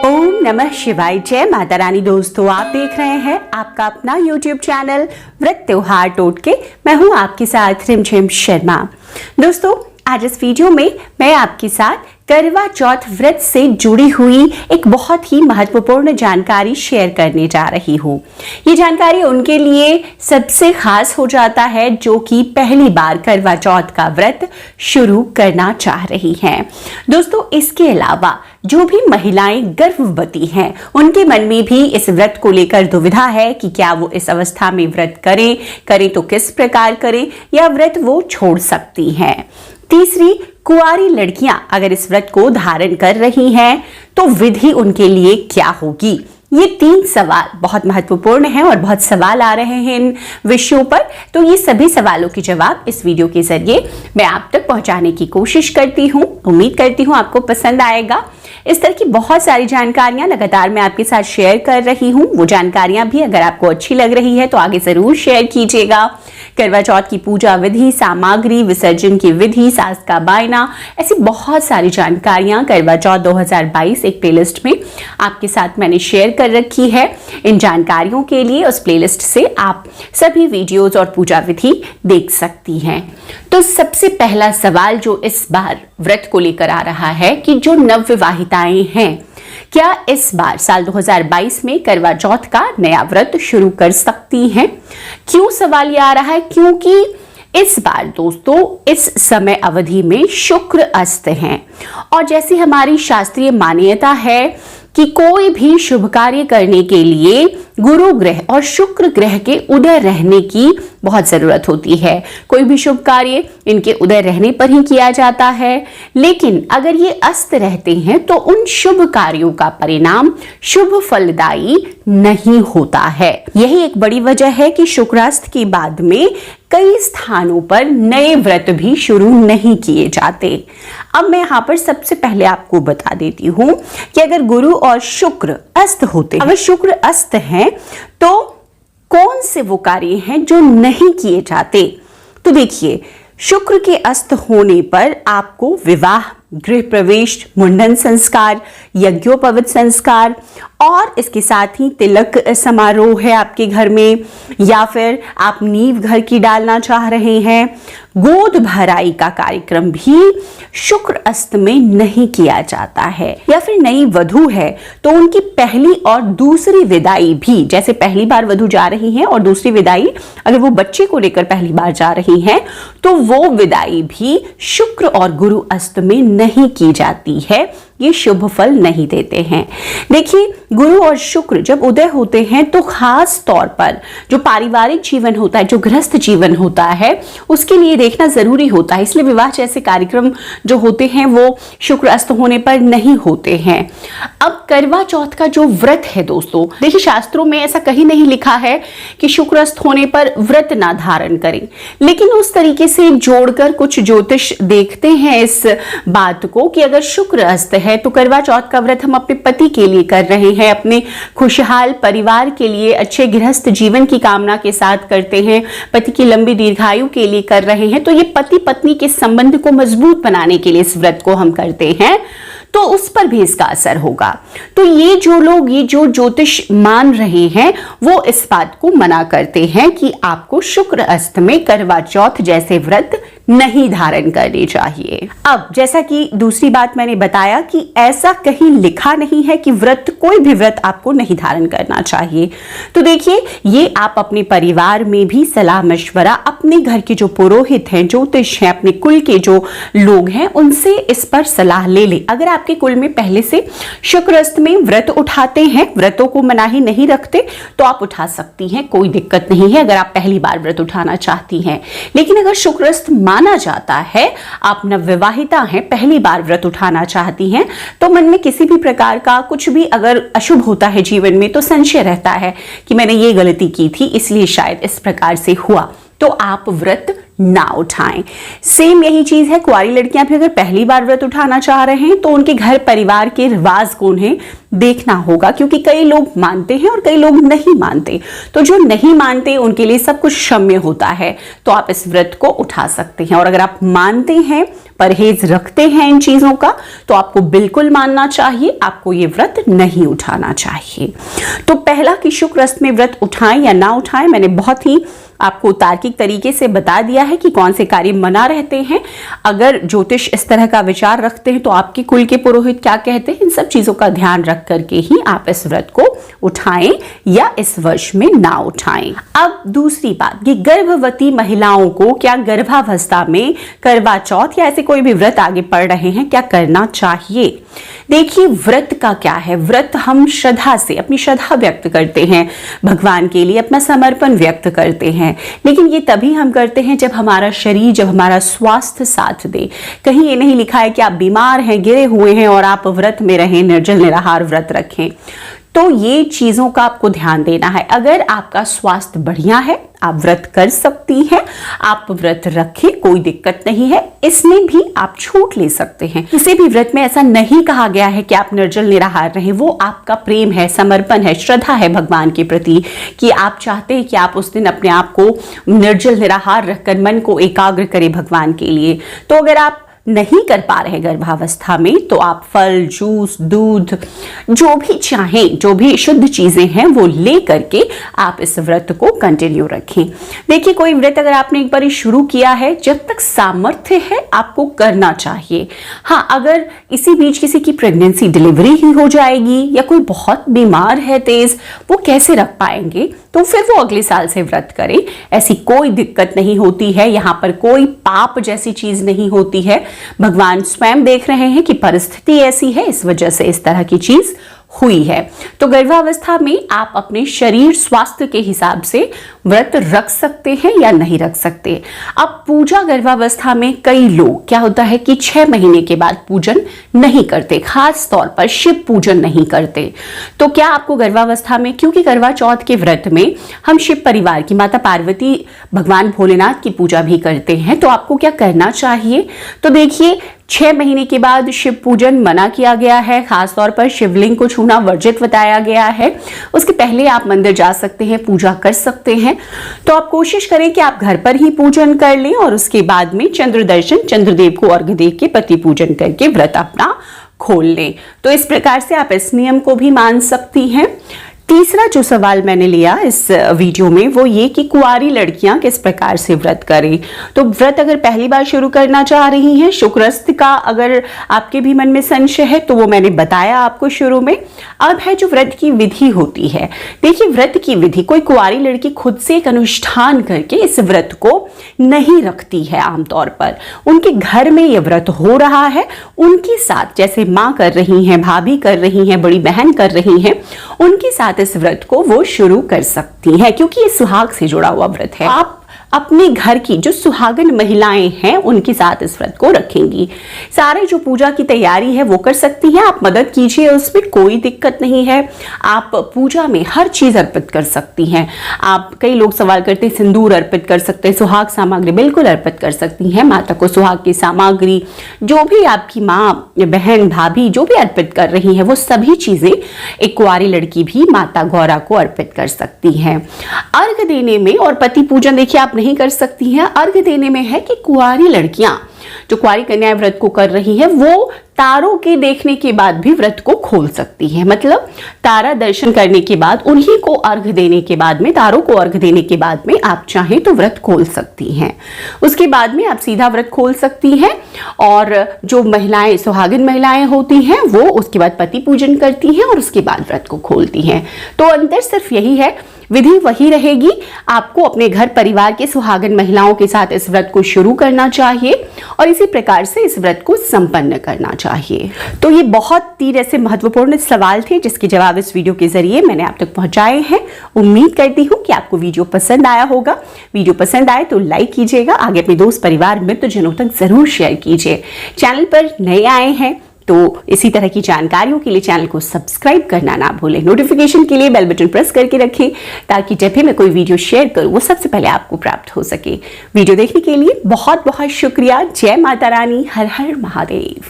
ओम नमः शिवाय। जय माता रानी। दोस्तों, आप देख रहे हैं आपका अपना YouTube चैनल व्रत त्योहार टोटके। मैं हूं आपके साथ रिमझिम शर्मा। दोस्तों, आज इस वीडियो में मैं आपके साथ करवा चौथ व्रत से जुड़ी हुई एक बहुत ही महत्वपूर्ण जानकारी शेयर करने जा रही हूँ। ये जानकारी उनके लिए सबसे खास हो जाता है जो कि पहली बार करवा चौथ का व्रत शुरू करना चाह रही हैं। दोस्तों, इसके अलावा जो भी महिलाएं गर्भवती हैं उनके मन में भी इस व्रत को लेकर दुविधा है कि क्या वो इस अवस्था में व्रत करें तो किस प्रकार करें, या व्रत वो छोड़ सकती हैं। तीसरी, कुंवारी लड़कियां अगर इस व्रत को धारण कर रही हैं तो विधि उनके लिए क्या होगी। ये 3 सवाल बहुत महत्वपूर्ण हैं और बहुत सवाल आ रहे हैं इन विषयों पर। तो ये सभी सवालों के जवाब इस वीडियो के जरिए मैं आप तक पहुंचाने की कोशिश करती हूं। उम्मीद करती हूं आपको पसंद आएगा। इस तरह की बहुत सारी जानकारियां लगातार मैं आपके साथ शेयर कर रही हूं। वो जानकारियां भी अगर आपको अच्छी लग रही है तो आगे जरूर शेयर कीजिएगा। करवा चौथ की पूजा विधि, सामग्री, विसर्जन की विधि, सास का बायना, ऐसी बहुत सारी जानकारियां करवा चौथ 2022 एक प्लेलिस्ट में आपके साथ मैंने शेयर कर रखी है। इन जानकारियों के लिए उस प्लेलिस्ट से आप सभी वीडियोस और पूजा विधि देख सकती हैं। तो सबसे पहला सवाल जो इस बार व्रत को लेकर आ रहा है कि जो नवविवाहिताएं हैं, क्या इस बार साल 2022 में करवा चौथ का नया व्रत शुरू कर सकती हैं। क्यों सवाल ये आ रहा है? क्योंकि इस बार दोस्तों इस समय अवधि में शुक्र अस्त हैं और जैसी हमारी शास्त्रीय मान्यता है कि कोई भी शुभ कार्य करने के लिए गुरु ग्रह और शुक्र ग्रह के उदय रहने की बहुत जरूरत होती है। कोई भी शुभ कार्य इनके उदय रहने पर ही किया जाता है, लेकिन अगर ये अस्त रहते हैं तो उन शुभ कार्यों का परिणाम शुभ फलदायी नहीं होता है। यही एक बड़ी वजह है कि शुक्रास्त के बाद में कई स्थानों पर नए व्रत भी शुरू नहीं किए जाते। अब मैं यहाँ पर सबसे पहले आपको बता देती हूँ कि अगर गुरु और शुक्र अस्त होते हैं, अगर शुक्र अस्त हैं तो कौन से वो कार्य हैं जो नहीं किए जाते। तो देखिए, शुक्र के अस्त होने पर आपको विवाह, गृह प्रवेश, मुंडन संस्कार, यज्ञोपवीत संस्कार और इसके साथ ही तिलक समारोह है आपके घर में, या फिर आप नींव घर की डालना चाह रहे हैं, गोद भराई का कार्यक्रम भी शुक्र अस्त में नहीं किया जाता है। या फिर नई वधू है तो उनकी पहली और दूसरी विदाई भी, जैसे पहली बार वधू जा रही है और दूसरी विदाई अगर वो बच्चे को लेकर पहली बार जा रही है तो वो विदाई भी शुक्र और गुरु अस्त में नहीं की जाती है। ये शुभ फल नहीं देते हैं। देखिए, गुरु और शुक्र जब उदय होते हैं तो खास तौर पर जो पारिवारिक जीवन होता है, जो गृहस्थ जीवन होता है, उसके लिए देखना जरूरी होता है। इसलिए विवाह जैसे कार्यक्रम जो होते हैं वो शुक्र अस्त होने पर नहीं होते हैं। अब करवा चौथ का जो व्रत है दोस्तों, देखिए शास्त्रों में ऐसा कहीं नहीं लिखा है कि शुक्र अस्त होने पर व्रत ना धारण करें, लेकिन उस तरीके से जोड़कर कुछ ज्योतिष देखते हैं इस बात को कि अगर शुक्र अस्त है तो करवा चौथ का व्रत हम अपने पति के लिए कर रहे हैं, अपने खुशहाल परिवार के लिए, अच्छे गृहस्थ जीवन की कामना के साथ करते हैं, पति की लंबी दीर्घायु के लिए कर रहे हैं, तो ये पति पत्नी के संबंध को मजबूत बनाने के लिए इस व्रत को हम करते हैं, तो उस पर भी इसका असर होगा। तो ये जो ज्योतिष मान रहे हैं वो इस बात को मना करते हैं कि आपको शुक्र अस्त में करवा चौथ जैसे व्रत नहीं धारण करने चाहिए। अब जैसा कि दूसरी बात मैंने बताया कि ऐसा कहीं लिखा नहीं है कि कोई भी व्रत आपको नहीं धारण करना चाहिए। तो देखिए, ये आप अपने परिवार में भी सलाह मशवरा, अपने घर के जो पुरोहित हैं, ज्योतिष हैं, अपने कुल के जो लोग हैं उनसे इस पर सलाह ले ले। अगर आपके कुल में पहले से शुक्र अस्त में व्रत उठाते हैं, व्रतों को मनाही नहीं रखते, तो आप उठा सकती हैं, कोई दिक्कत नहीं है अगर आप पहली बार व्रत उठाना चाहती हैं। लेकिन अगर शुक्र अस्त माना जाता है, आप नवविवाहिता हैं, पहली बार व्रत उठाना चाहती हैं, तो मन में किसी भी प्रकार का कुछ भी अगर अशुभ होता है जीवन में तो संशय रहता है कि मैंने ये गलती की थी इसलिए शायद इस प्रकार से हुआ। तो आप व्रत ना उठाएं। सेम यही चीज है, कुंवारी लड़कियां भी अगर पहली बार व्रत उठाना चाह रहे हैं तो उनके घर परिवार के रिवाज को उन्हें देखना होगा, क्योंकि कई लोग मानते हैं और कई लोग नहीं मानते। तो जो नहीं मानते उनके लिए सब कुछ क्षम्य होता है, तो आप इस व्रत को उठा सकते हैं। और अगर आप मानते हैं, परहेज रखते हैं इन चीजों का, तो आपको बिल्कुल मानना चाहिए, आपको ये व्रत नहीं उठाना चाहिए। तो पहला कि शुक्र अष्टमी में व्रत उठाएं या ना उठाएं, मैंने बहुत ही आपको तार्किक तरीके से बता दिया है कि कौन से कार्य मना रहते हैं। अगर ज्योतिष इस तरह का विचार रखते हैं तो आपके कुल के पुरोहित क्या कहते हैं, इन सब चीजों का ध्यान रख करके ही आप इस व्रत को उठाएं या इस वर्ष में ना उठाएं। अब दूसरी बात, ये गर्भवती महिलाओं को क्या गर्भावस्था में करवा चौथ या ऐसे कोई भी व्रत आगे पढ़ रहे हैं, क्या करना चाहिए? देखिए, व्रत का क्या है, व्रत हम श्रद्धा से अपनी श्रद्धा व्यक्त करते हैं, भगवान के लिए अपना समर्पण व्यक्त करते हैं। लेकिन ये तभी हम करते हैं जब हमारा शरीर, जब हमारा स्वास्थ्य साथ दे। कहीं ये नहीं लिखा है कि आप बीमार हैं, गिरे हुए हैं और आप व्रत में रहें, निर्जल निराहार व्रत रखें। तो ये चीजों का आपको ध्यान देना है। अगर आपका स्वास्थ्य बढ़िया है, आप व्रत कर सकती हैं, आप व्रत रखें, कोई दिक्कत नहीं है, इसमें भी आप छूट ले सकते हैं। किसी भी व्रत में ऐसा नहीं कहा गया है कि आप निर्जल निराहार रहें। वो आपका प्रेम है, समर्पण है, श्रद्धा है भगवान के प्रति, कि आप चाहते हैं कि आप उस दिन अपने आप को निर्जल निराहार रखकर मन को एकाग्र करें भगवान के लिए। तो अगर आप नहीं कर पा रहे गर्भावस्था में, तो आप फल, जूस, दूध, जो भी चाहें, जो भी शुद्ध चीजें हैं वो ले करके आप इस व्रत को कंटिन्यू रखें। देखिए, कोई व्रत अगर आपने एक बार शुरू किया है, जब तक सामर्थ्य है आपको करना चाहिए। हाँ, अगर इसी बीच किसी की प्रेगनेंसी, डिलीवरी ही हो जाएगी या कोई बहुत बीमार है तेज, वो कैसे रख पाएंगे, तो फिर वो अगले साल से व्रत करें, ऐसी कोई दिक्कत नहीं होती है। यहाँ पर कोई पाप जैसी चीज नहीं होती है। भगवान स्वयं देख रहे हैं कि परिस्थिति ऐसी है, इस वजह से इस तरह की चीज हुई है। तो गर्भावस्था में आप अपने शरीर स्वास्थ्य के हिसाब से व्रत रख सकते हैं या नहीं रख सकते। अब पूजा गर्भावस्था में कई लोग, क्या होता है कि 6 महीने के बाद पूजन नहीं करते, खास तौर पर शिव पूजन नहीं करते। तो क्या आपको गर्भावस्था में, क्योंकि करवा चौथ के व्रत में हम शिव परिवार की माता पार्वती, भगवान भोलेनाथ की पूजा भी करते हैं, तो आपको क्या करना चाहिए? तो देखिए, 6 महीने के बाद शिव पूजन मना किया गया है, खासतौर पर शिवलिंग को छूना वर्जित बताया गया है। उसके पहले आप मंदिर जा सकते हैं, पूजा कर सकते हैं। तो आप कोशिश करें कि आप घर पर ही पूजन कर लें और उसके बाद में चंद्र दर्शन, चंद्रदेव को अर्घ्य दे के पति पूजन करके व्रत अपना खोल लें। तो इस प्रकार से आप इस नियम को भी मान सकती हैं। तीसरा जो सवाल मैंने लिया इस वीडियो में वो ये कि कुंवारी लड़कियां किस प्रकार से व्रत करें। तो व्रत अगर पहली बार शुरू करना चाह रही हैं, शुक्रस्त का अगर आपके भी मन में संशय है, तो वो मैंने बताया आपको शुरू में। अब है जो व्रत की विधि होती है। देखिए, व्रत की विधि, कोई कुंवारी लड़की खुद से एक अनुष्ठान करके इस व्रत को नहीं रखती है। आमतौर पर उनके घर में ये व्रत हो रहा है, उनके साथ, जैसे माँ कर रही हैं, भाभी कर रही हैं, बड़ी बहन कर रही हैं, उनके साथ इस व्रत को वो शुरू कर सकती हैं, क्योंकि ये सुहाग से जुड़ा हुआ व्रत है। आप अपने घर की जो सुहागन महिलाएं हैं उनके साथ इस व्रत को रखेंगी। सारे जो पूजा की तैयारी है वो कर सकती हैं, आप मदद कीजिए, उसमें कोई दिक्कत नहीं है। आप पूजा में हर चीज अर्पित कर सकती हैं। आप, कई लोग सवाल करते हैं सिंदूर अर्पित कर सकते हैं, सुहाग सामग्री बिल्कुल अर्पित कर सकती हैं। माता को सुहाग की सामग्री, जो भी आपकी माँ, बहन, भाभी जो भी अर्पित कर रही है, वो सभी चीजें एक कुंवारी लड़की भी माता गौरा को अर्पित कर सकती है। अर्घ देने में और पति पूजन देखिए आप नहीं कर सकती हैं। अर्घ देने में है कि कुंवारी लड़कियां, जो कुंवारी कन्याएं व्रत को कर रही हैं, वो तारों के देखने के बाद भी व्रत को खोल सकती हैं। मतलब तारा दर्शन करने के बाद, उन्हीं को अर्घ देने के बाद में, तारों को अर्घ देने के बाद में आप चाहें तो व्रत खोल सकती हैं। उसके बाद में आप सीधा व्रत खोल सकती हैं। और जो महिलाएं, सुहागिन महिलाएं होती हैं, वो उसके बाद पति पूजन करती हैं और उसके बाद व्रत को खोलती हैं। तो अंतर सिर्फ यही है, विधि वही रहेगी। आपको अपने घर परिवार के सुहागन महिलाओं के साथ इस व्रत को शुरू करना चाहिए और इसी प्रकार से इस व्रत को संपन्न करना चाहिए। तो ये बहुत 3 ऐसे महत्वपूर्ण सवाल थे जिसके जवाब इस वीडियो के जरिए मैंने आप तक पहुंचाए हैं। उम्मीद करती हूँ कि आपको वीडियो पसंद आया होगा। वीडियो पसंद आए तो लाइक कीजिएगा, आगे अपने दोस्त, परिवार, मित्रजनों तक जरूर शेयर कीजिए। चैनल पर नए आए हैं तो इसी तरह की जानकारियों के लिए चैनल को सब्सक्राइब करना ना भूलें। नोटिफिकेशन के लिए बेल बटन प्रेस करके रखें ताकि जब भी मैं कोई वीडियो शेयर करूं वो सबसे पहले आपको प्राप्त हो सके। वीडियो देखने के लिए बहुत बहुत शुक्रिया। जय माता रानी, हर हर महादेव।